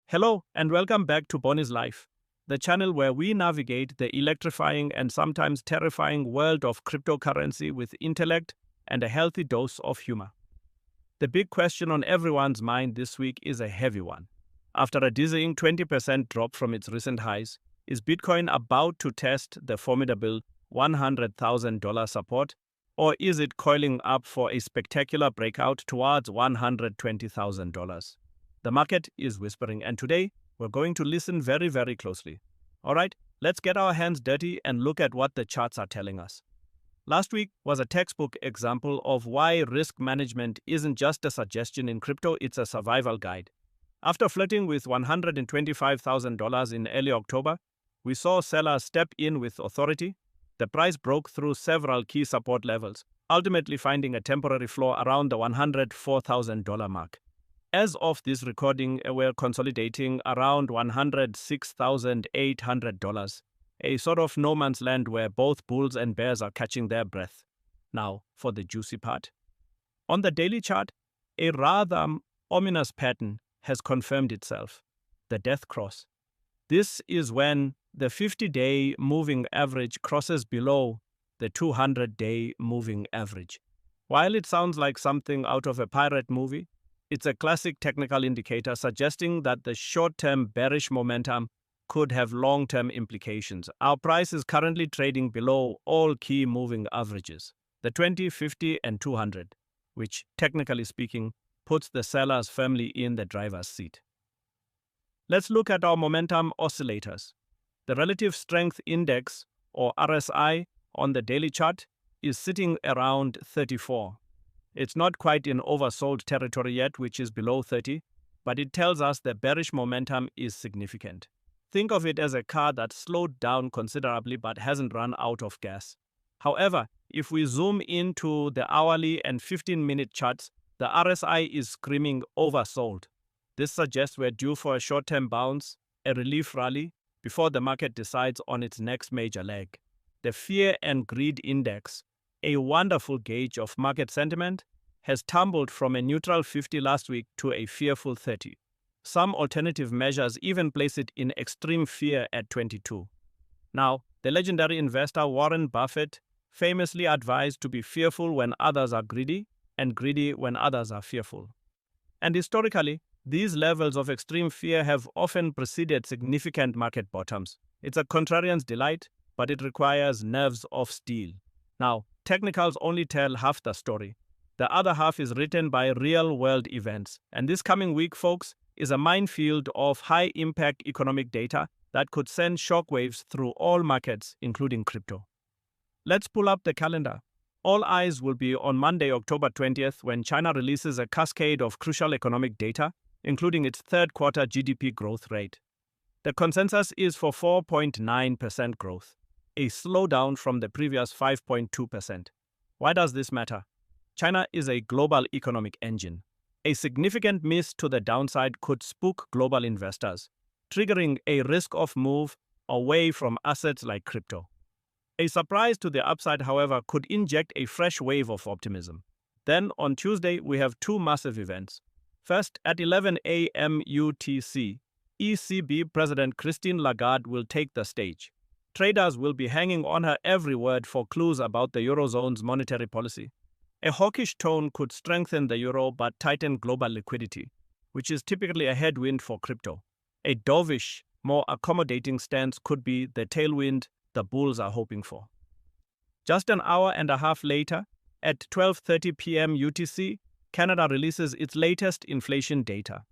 Hello and welcome back to Boni's Life, the channel where we navigate the electrifying and sometimes terrifying world of cryptocurrency with intellect and a healthy dose of humor. The big question on everyone's mind this week is a heavy one. After a dizzying 20% drop from its recent highs, is Bitcoin about to test the formidable $100,000 support, or is it coiling up for a spectacular breakout towards $120,000? The market is whispering, and today we're going to listen very, very closely. All right, let's get our hands dirty and look at what the charts are telling us. Last week was a textbook example of why risk management isn't just a suggestion in crypto, it's a survival guide. After flirting with $125,000 in early October, we saw sellers step in with authority. The price broke through several key support levels, ultimately finding a temporary floor around the $104,000 mark. As of this recording, we're consolidating around $106,800, a sort of no man's land where both bulls and bears are catching their breath. Now, for the juicy part. On the daily chart, a rather ominous pattern has confirmed itself: the death cross. This is when the 50-day moving average crosses below the 200-day moving average. While it sounds like something out of a pirate movie, it's a classic technical indicator suggesting that the short-term bearish momentum could have long-term implications. Our price is currently trading below all key moving averages, the 20, 50, and 200, which, technically speaking, puts the sellers firmly in the driver's seat. Let's look at our momentum oscillators. The Relative Strength Index, or RSI, on the daily chart is sitting around 34. It's not quite in oversold territory yet, which is below 30, but it tells us the bearish momentum is significant. Think of it as a car that slowed down considerably but hasn't run out of gas. However, if we zoom into the hourly and 15-minute charts, the RSI is screaming oversold. This suggests we're due for a short-term bounce, a relief rally, before the market decides on its next major leg. The Fear and Greed Index, a wonderful gauge of market sentiment, has tumbled from a neutral 50 last week to a fearful 30. Some alternative measures even place it in extreme fear at 22. Now, the legendary investor Warren Buffett famously advised to be fearful when others are greedy and greedy when others are fearful. And historically, these levels of extreme fear have often preceded significant market bottoms. It's a contrarian's delight, but it requires nerves of steel. Now, technicals only tell half the story. The other half is written by real-world events. And this coming week, folks, is a minefield of high-impact economic data that could send shockwaves through all markets, including crypto. Let's pull up the calendar. All eyes will be on Monday, October 20th, when China releases a cascade of crucial economic data, including its third-quarter GDP growth rate. The consensus is for 4.9% growth, a slowdown from the previous 5.2%. Why does this matter? China is a global economic engine. A significant miss to the downside could spook global investors, triggering a risk-off move away from assets like crypto. A surprise to the upside, however, could inject a fresh wave of optimism. Then, on Tuesday, we have two massive events. First, at 11 a.m. UTC, ECB President Christine Lagarde will take the stage. Traders will be hanging on her every word for clues about the Eurozone's monetary policy. A hawkish tone could strengthen the euro but tighten global liquidity, which is typically a headwind for crypto. A dovish, more accommodating stance could be the tailwind the bulls are hoping for. Just an hour and a half later, at 12:30 p.m. UTC, Canada releases its latest inflation data.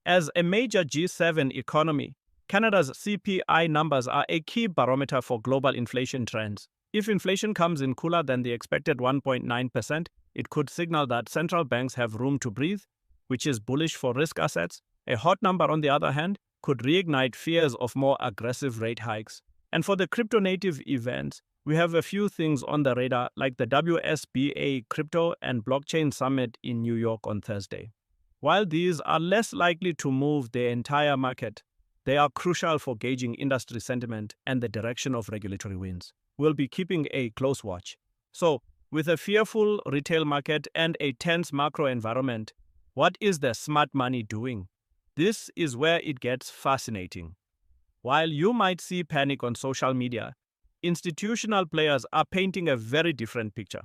As a major G7 economy, Canada's CPI numbers are a key barometer for global inflation trends. If inflation comes in cooler than the expected 1.9%, it could signal that central banks have room to breathe, which is bullish for risk assets. A hot number, on the other hand, could reignite fears of more aggressive rate hikes. And for the crypto-native events, we have a few things on the radar, like the WSBA Crypto and Blockchain Summit in New York on Thursday. While these are less likely to move the entire market, they are crucial for gauging industry sentiment and the direction of regulatory winds. We'll be keeping a close watch. So, with a fearful retail market and a tense macro environment, what is the smart money doing? This is where it gets fascinating. While you might see panic on social media, institutional players are painting a very different picture.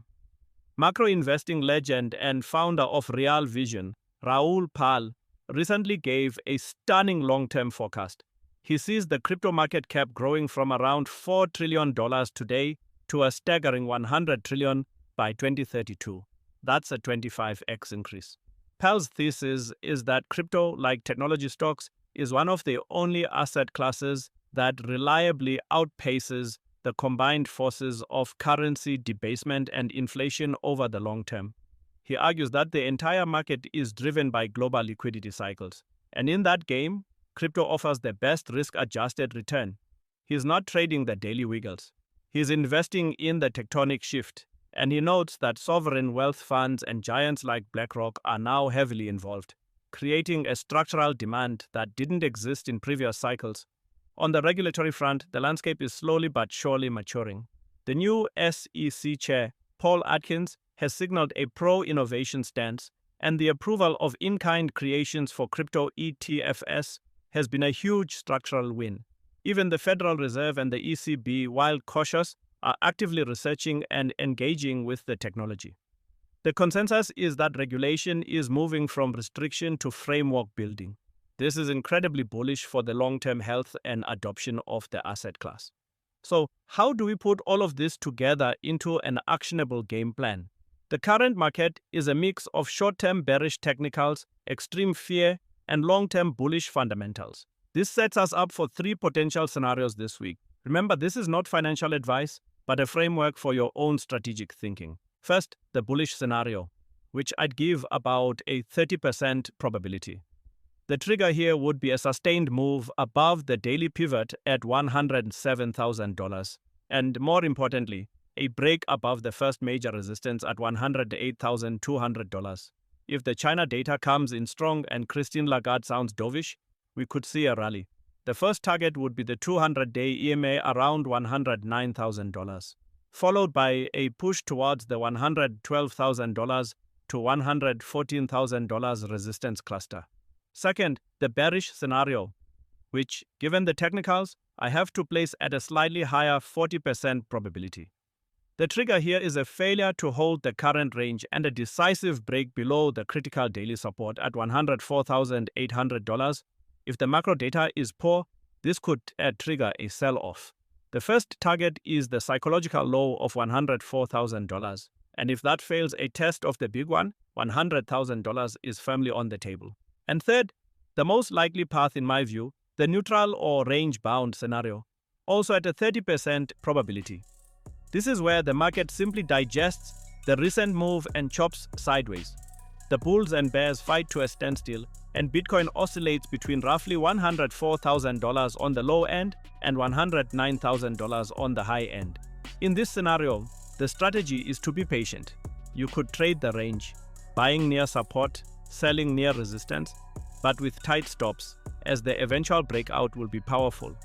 Macro investing legend and founder of Real Vision, Raoul Pal, recently gave a stunning long-term forecast. He sees the crypto market cap growing from around $4 trillion today to a staggering $100 trillion by 2032. That's a 25x increase. Pal's thesis is that crypto, like technology stocks, is one of the only asset classes that reliably outpaces the combined forces of currency debasement and inflation over the long term. He argues that the entire market is driven by global liquidity cycles, and in that game, crypto offers the best risk-adjusted return. He's not trading the daily wiggles. He's investing in the tectonic shift, and he notes that sovereign wealth funds and giants like BlackRock are now heavily involved, creating a structural demand that didn't exist in previous cycles. On the regulatory front, the landscape is slowly but surely maturing. The new SEC chair, Paul Atkins, has signaled a pro-innovation stance, and the approval of in-kind creations for crypto ETFs has been a huge structural win. Even the Federal Reserve and the ECB, while cautious, are actively researching and engaging with the technology. The consensus is that regulation is moving from restriction to framework building. This is incredibly bullish for the long-term health and adoption of the asset class. So, how do we put all of this together into an actionable game plan? The current market is a mix of short-term bearish technicals, extreme fear, and long-term bullish fundamentals. This sets us up for 3 potential scenarios this week. Remember, this is not financial advice, but a framework for your own strategic thinking. First, the bullish scenario, which I'd give about a 30% probability. The trigger here would be a sustained move above the daily pivot at $107,000, and more importantly, a break above the first major resistance at $108,200. If the China data comes in strong and Christine Lagarde sounds dovish, we could see a rally. The first target would be the 200-day EMA around $109,000, followed by a push towards the $112,000 to $114,000 resistance cluster. Second, the bearish scenario, which, given the technicals, I have to place at a slightly higher 40% probability. The trigger here is a failure to hold the current range and a decisive break below the critical daily support at $104,800. If the macro data is poor, this could trigger a sell-off. The first target is the psychological low of $104,000, and if that fails a test of the big one, $100,000 is firmly on the table. And third, the most likely path in my view, the neutral or range-bound scenario, also at a 30% probability. This is where the market simply digests the recent move and chops sideways. The bulls and bears fight to a standstill, and Bitcoin oscillates between roughly $104,000 on the low end and $109,000 on the high end. In this scenario, the strategy is to be patient. You could trade the range, buying near support, selling near resistance, but with tight stops, as the eventual breakout will be powerful.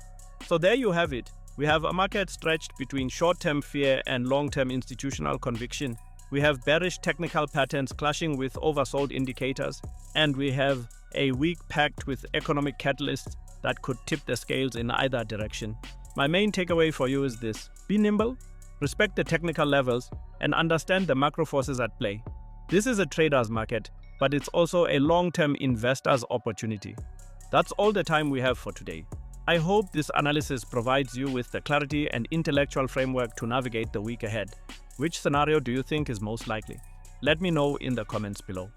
So there you have it. We have a market stretched between short-term fear and long-term institutional conviction. We have bearish technical patterns clashing with oversold indicators, and we have a week packed with economic catalysts that could tip the scales in either direction. My main takeaway for you is this: be nimble, respect the technical levels, and understand the macro forces at play. This is a trader's market, but it's also a long-term investor's opportunity. That's all the time we have for today. I hope this analysis provides you with the clarity and intellectual framework to navigate the week ahead. Which scenario do you think is most likely? Let me know in the comments below.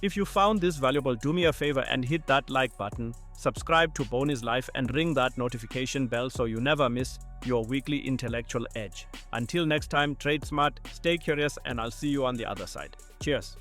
If you found this valuable, do me a favor and hit that like button, subscribe to Boni's Life, and ring that notification bell so you never miss your weekly intellectual edge. Until next time, trade smart, stay curious, and I'll see you on the other side. Cheers.